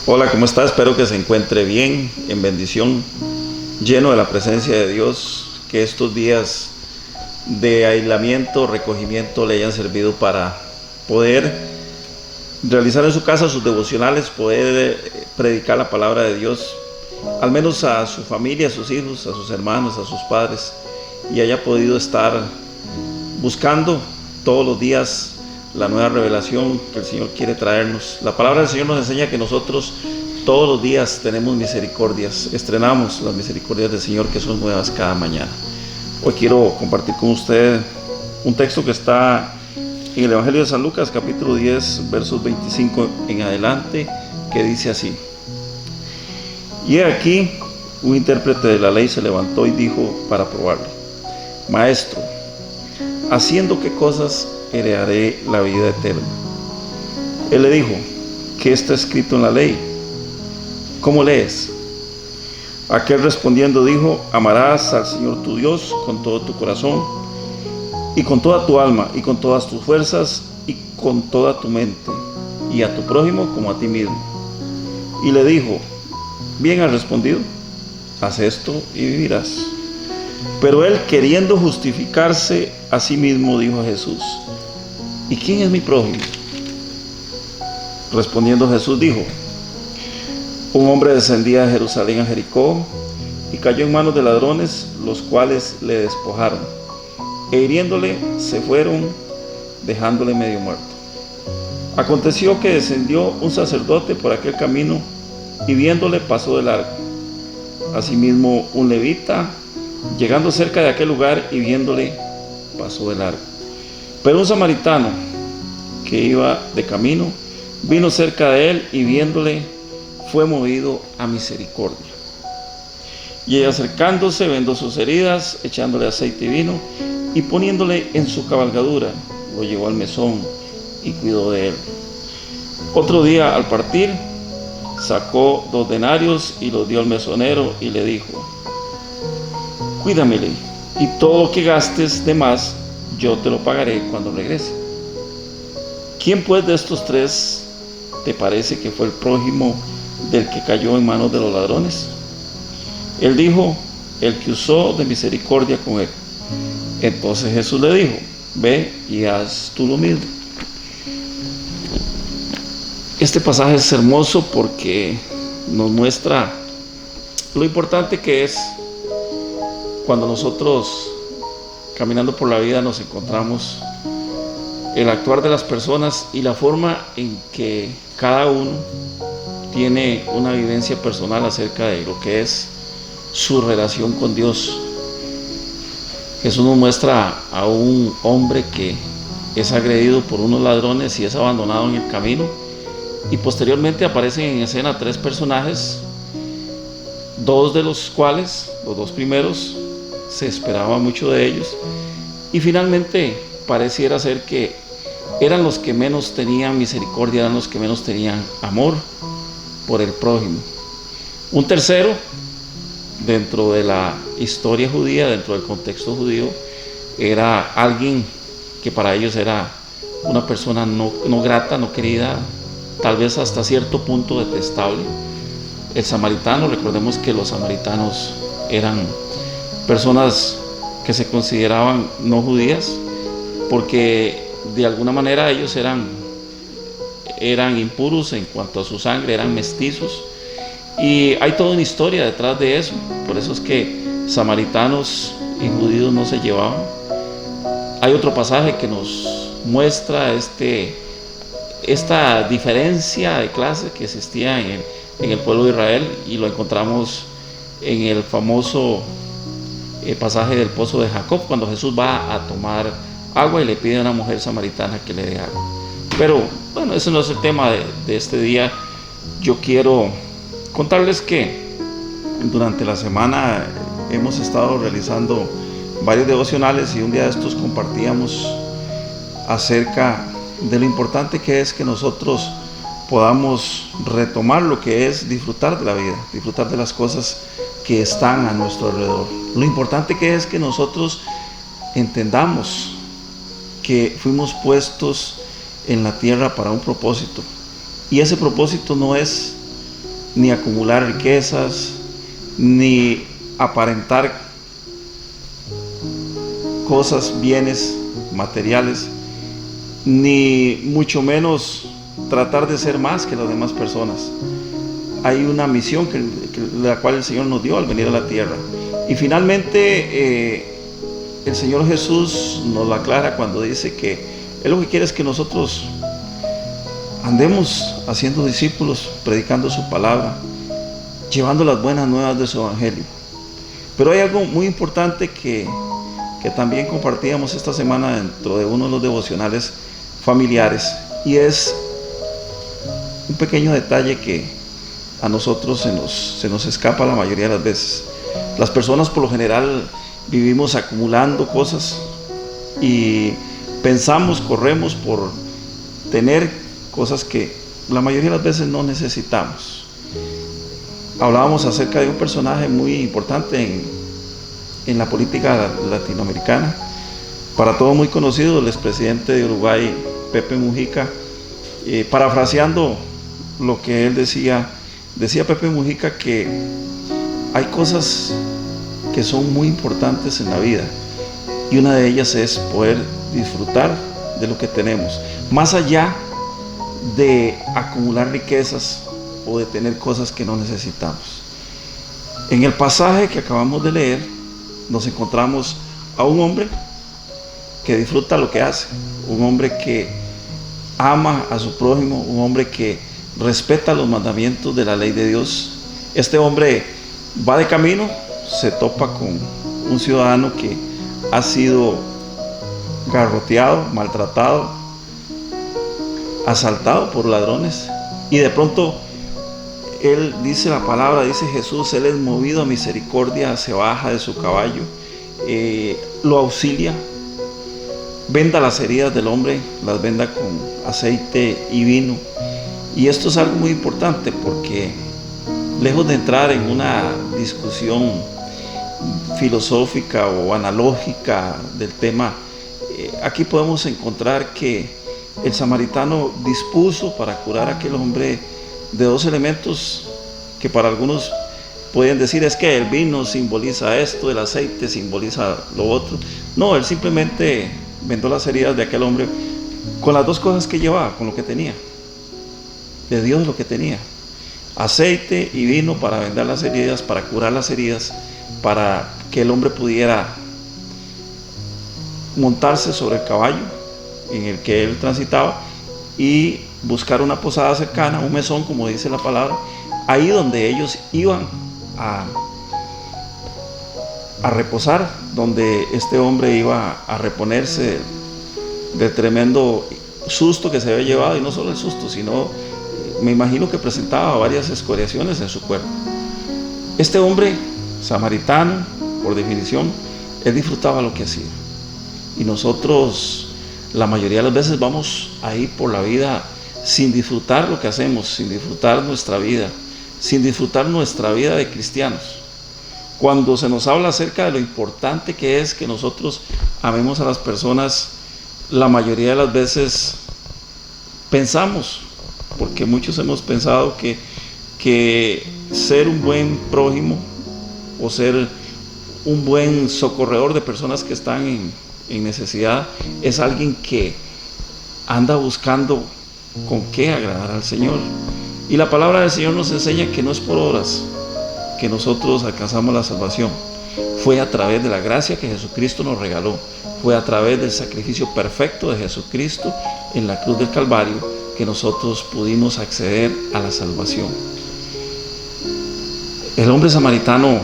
Hola, ¿cómo está? Espero que se encuentre bien, en bendición, lleno de la presencia de Dios, que estos días de aislamiento, recogimiento le hayan servido para poder realizar en su casa sus devocionales, poder predicar la palabra de Dios, al menos a su familia, a sus hijos, a sus hermanos, a sus padres, y haya podido estar buscando todos los días la nueva revelación que el Señor quiere traernos. La palabra del Señor nos enseña que nosotros todos los días tenemos misericordias, estrenamos las misericordias del Señor que son nuevas cada mañana. Hoy quiero compartir con usted un texto que está en el Evangelio de San Lucas, capítulo 10, versos 25 en adelante, que dice así: Y he aquí, un intérprete de la ley se levantó y dijo para probarlo: Maestro, ¿haciendo qué cosas heredaré la vida eterna? Él le dijo: ¿qué está escrito en la ley? ¿Cómo lees? Aquel respondiendo dijo: amarás al Señor tu Dios con todo tu corazón, y con toda tu alma, y con todas tus fuerzas, y con toda tu mente, y a tu prójimo como a ti mismo. Y le dijo: bien has respondido, haz esto y vivirás. Pero él, queriendo justificarse a sí mismo, dijo a Jesús: ¿y quién es mi prójimo? Respondiendo Jesús dijo: un hombre descendía de Jerusalén a Jericó y cayó en manos de ladrones, los cuales le despojaron, e hiriéndole se fueron, dejándole medio muerto. Aconteció que descendió un sacerdote por aquel camino y viéndole pasó de largo. Asimismo un levita, llegando cerca de aquel lugar y viéndole, pasó de largo. Pero un samaritano que iba de camino vino cerca de él y viéndole fue movido a misericordia. Y acercándose vendó sus heridas, echándole aceite y vino, y poniéndole en su cabalgadura, lo llevó al mesón y cuidó de él. Otro día al partir, sacó 2 denarios y los dio al mesonero y le dijo: cuídamele, y todo lo que gastes de más, yo te lo pagaré cuando regrese. ¿Quién pues de estos 3 te parece que fue el prójimo del que cayó en manos de los ladrones? Él dijo: el que usó de misericordia con él. Entonces Jesús le dijo: ve y haz tú lo mismo. Este pasaje es hermoso porque nos muestra lo importante que es cuando nosotros, caminando por la vida, nos encontramos el actuar de las personas y la forma en que cada uno tiene una vivencia personal acerca de lo que es su relación con Dios. Jesús nos muestra a un hombre que es agredido por unos ladrones y es abandonado en el camino, y posteriormente aparecen en escena 3 personajes, 2 de los cuales, los 2 primeros, se esperaba mucho de ellos, y finalmente pareciera ser que eran los que menos tenían misericordia, eran los que menos tenían amor por el prójimo. Un tercero, dentro de la historia judía, dentro del contexto judío, era alguien que para ellos era una persona no grata, no querida, tal vez hasta cierto punto detestable. El samaritano, recordemos que los samaritanos eran personas que se consideraban no judías, porque de alguna manera ellos eran impuros en cuanto a su sangre, eran mestizos, y hay toda una historia detrás de eso. Por eso es que samaritanos y judíos no se llevaban. Hay otro pasaje que nos muestra esta diferencia de clase que existía en el pueblo de Israel, y lo encontramos en el famoso pasaje del pozo de Jacob, cuando Jesús va a tomar agua y le pide a una mujer samaritana que le dé agua. Pero bueno, ese no es el tema de este día. Yo quiero contarles que durante la semana hemos estado realizando varios devocionales, y un día de estos compartíamos acerca de lo importante que es que nosotros podamos retomar lo que es disfrutar de la vida, disfrutar de las cosas que están a nuestro alrededor. Lo importante que es que nosotros entendamos que fuimos puestos en la tierra para un propósito, y ese propósito no es ni acumular riquezas, ni aparentar cosas, bienes materiales, ni mucho menos tratar de ser más que las demás personas. Hay una misión la cual el Señor nos dio al venir a la tierra. Y finalmente el Señor Jesús nos lo aclara cuando dice que Él lo que quiere es que nosotros andemos haciendo discípulos, predicando su palabra, llevando las buenas nuevas de su evangelio. Pero hay algo muy importante que también compartíamos esta semana dentro de uno de los devocionales familiares, y es un pequeño detalle que a nosotros se nos escapa la mayoría de las veces. Las personas por lo general vivimos acumulando cosas y pensamos, corremos por tener cosas que la mayoría de las veces no necesitamos. Hablábamos acerca de un personaje muy importante en la política latinoamericana, para todos muy conocido, el expresidente de Uruguay, Pepe Mujica. Parafraseando lo que él decía Pepe Mujica que hay cosas que son muy importantes en la vida, y una de ellas es poder disfrutar de lo que tenemos, más allá de acumular riquezas o de tener cosas que no necesitamos. En el pasaje que acabamos de leer nos encontramos a un hombre que disfruta lo que hace, un hombre que ama a su prójimo, un hombre que respeta los mandamientos de la ley de Dios. Este hombre va de camino, se topa con un ciudadano que ha sido garroteado, maltratado, asaltado por ladrones, y de pronto él dice la palabra, dice Jesús, él es movido a misericordia, se baja de su caballo, lo auxilia, venda las heridas del hombre, las venda con aceite y vino. Y esto es algo muy importante porque, lejos de entrar en una discusión filosófica o analógica del tema, aquí podemos encontrar que el samaritano dispuso para curar a aquel hombre de dos elementos que para algunos pueden decir es que el vino simboliza esto, el aceite simboliza lo otro. No, él simplemente vendó las heridas de aquel hombre con las dos cosas que llevaba, con lo que tenía. Le dio lo que tenía, aceite y vino para vendar las heridas, para curar las heridas, para que el hombre pudiera montarse sobre el caballo en el que él transitaba y buscar una posada cercana, un mesón, como dice la palabra, ahí donde ellos iban a reposar, donde este hombre iba a reponerse del tremendo susto que se había llevado, y no solo el susto, sino me imagino que presentaba varias escoriaciones en su cuerpo. Este hombre samaritano, por definición, él disfrutaba lo que hacía, y nosotros la mayoría de las veces vamos ahí por la vida sin disfrutar lo que hacemos, sin disfrutar nuestra vida, sin disfrutar nuestra vida de cristianos. Cuando se nos habla acerca de lo importante que es que nosotros amemos a las personas, la mayoría de las veces pensamos, porque muchos hemos pensado que ser un buen prójimo o ser un buen socorredor de personas que están en necesidad es alguien que anda buscando con qué agradar al Señor. Y la palabra del Señor nos enseña que no es por obras que nosotros alcanzamos la salvación. Fue a través de la gracia que Jesucristo nos regaló. Fue a través del sacrificio perfecto de Jesucristo en la cruz del Calvario que nosotros pudimos acceder a la salvación. El hombre samaritano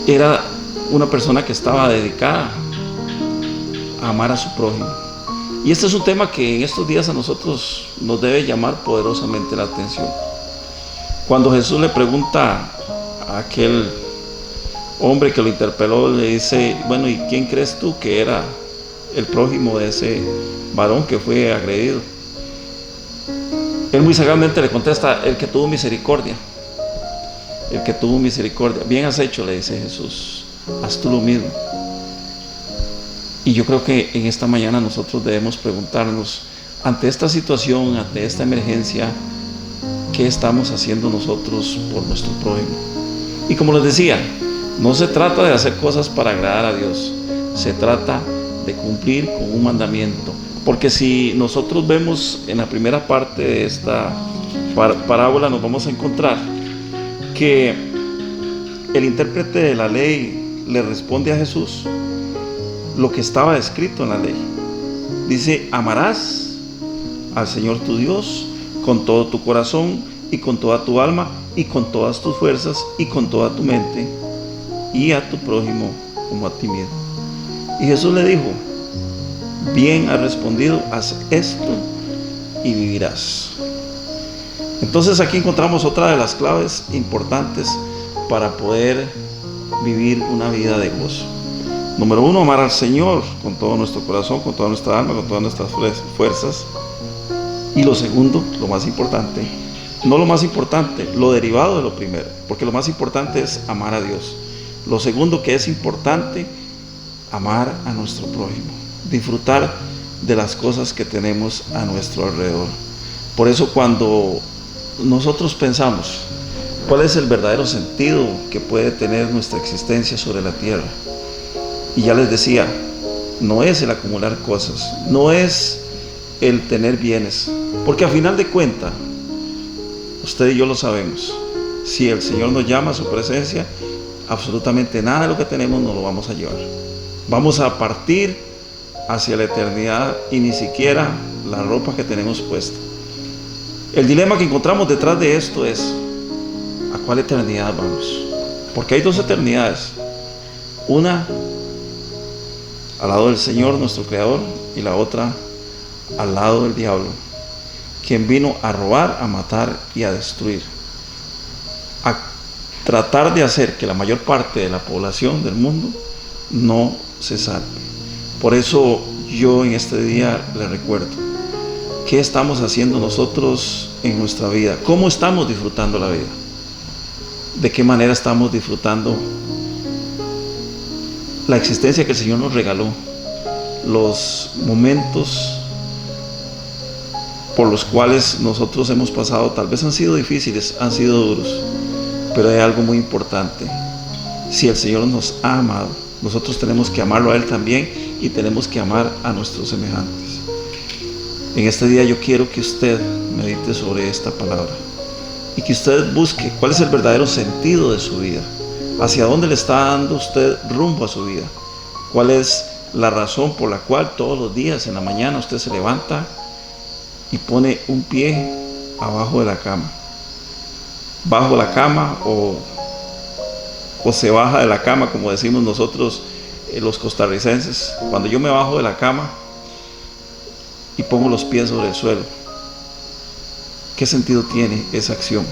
era una persona que estaba dedicada a amar a su prójimo. Y este es un tema que en estos días a nosotros nos debe llamar poderosamente la atención. Cuando Jesús le pregunta a aquel hombre que lo interpeló, le dice, bueno, ¿y quién crees tú que era el prójimo de ese varón que fue agredido? Él muy sagazmente le contesta, el que tuvo misericordia. El que tuvo misericordia. Bien has hecho, le dice Jesús, haz tú lo mismo. Y yo creo que en esta mañana nosotros debemos preguntarnos, ante esta situación, ante esta emergencia, ¿qué estamos haciendo nosotros por nuestro prójimo? Y como les decía, no se trata de hacer cosas para agradar a Dios, se trata de cumplir con un mandamiento. Porque si nosotros vemos en la primera parte de esta parábola, nos vamos a encontrar que el intérprete de la ley le responde a Jesús lo que estaba escrito en la ley. Dice: amarás al Señor tu Dios con todo tu corazón y con toda tu alma y con todas tus fuerzas y con toda tu mente, y a tu prójimo como a ti mismo. Y Jesús le dijo: bien has respondido, haz esto y vivirás. Entonces aquí encontramos otra de las claves importantes para poder vivir una vida de gozo. Número 1, amar al Señor con todo nuestro corazón, con toda nuestra alma, con todas nuestras fuerzas. Y lo segundo, lo más importante, no lo más importante, lo derivado de lo primero, porque lo más importante es amar a Dios. Lo segundo que es importante, amar a nuestro prójimo, disfrutar de las cosas que tenemos a nuestro alrededor. Por eso cuando nosotros pensamos cuál es el verdadero sentido que puede tener nuestra existencia sobre la tierra, y ya les decía, no es el acumular cosas, no es el tener bienes, porque a final de cuentas, usted y yo lo sabemos, si el Señor nos llama a su presencia, absolutamente nada de lo que tenemos nos lo vamos a llevar. Vamos a partir hacia la eternidad y ni siquiera la ropa que tenemos puesta. El dilema que encontramos detrás de esto es: ¿a cuál eternidad vamos? Porque hay dos eternidades. Una al lado del Señor, nuestro Creador, y la otra al lado del diablo, quien vino a robar, a matar y a destruir, a tratar de hacer que la mayor parte de la población del mundo no se salve. Por eso yo en este día le recuerdo: ¿qué estamos haciendo nosotros en nuestra vida? ¿Cómo estamos disfrutando la vida? ¿De qué manera estamos disfrutando la existencia que el Señor nos regaló? Los momentos por los cuales nosotros hemos pasado tal vez han sido difíciles, han sido duros, pero hay algo muy importante: si el Señor nos ha amado, nosotros tenemos que amarlo a Él también, y tenemos que amar a nuestros semejantes. En este día yo quiero que usted medite sobre esta palabra y que usted busque cuál es el verdadero sentido de su vida, hacia dónde le está dando usted rumbo a su vida, cuál es la razón por la cual todos los días en la mañana usted se levanta y pone un pie abajo de la cama, bajo la cama o se baja de la cama, como decimos nosotros los costarricenses. Cuando yo me bajo de la cama y pongo los pies sobre el suelo, ¿qué sentido tiene esa acción?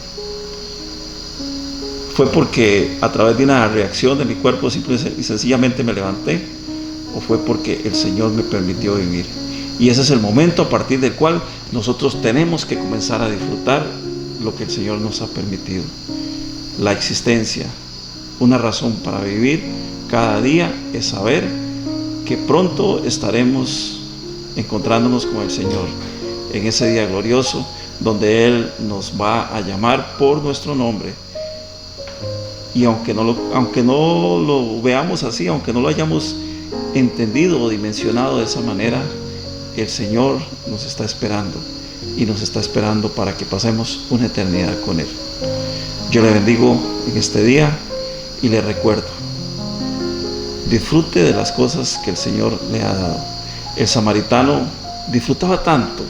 ¿Fue porque a través de una reacción de mi cuerpo simple y sencillamente me levanté? ¿O fue porque el Señor me permitió vivir? Y ese es el momento a partir del cual nosotros tenemos que comenzar a disfrutar lo que el Señor nos ha permitido. La existencia, una razón para vivir cada día, es saber que pronto estaremos encontrándonos con el Señor en ese día glorioso, donde Él nos va a llamar por nuestro nombre. Y aunque no lo veamos así, aunque no lo hayamos entendido o dimensionado de esa manera, el Señor nos está esperando, y nos está esperando para que pasemos una eternidad con Él. Yo le bendigo en este día y le recuerdo: disfrute de las cosas que el Señor le ha dado. El samaritano disfrutaba tanto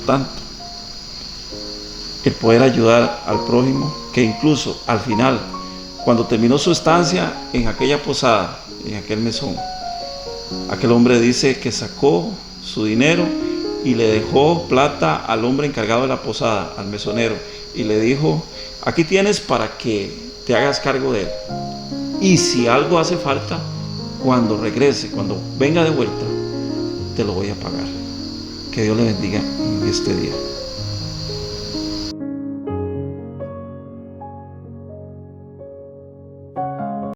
el poder ayudar al prójimo, que incluso al final, cuando terminó su estancia en aquella posada, en aquel mesón, aquel hombre dice que sacó su dinero y le dejó plata al hombre encargado de la posada, al mesonero, y le dijo: aquí tienes para que te hagas cargo de él, y si algo hace falta, cuando regrese, cuando venga de vuelta, te lo voy a pagar. Que Dios le bendiga en este día.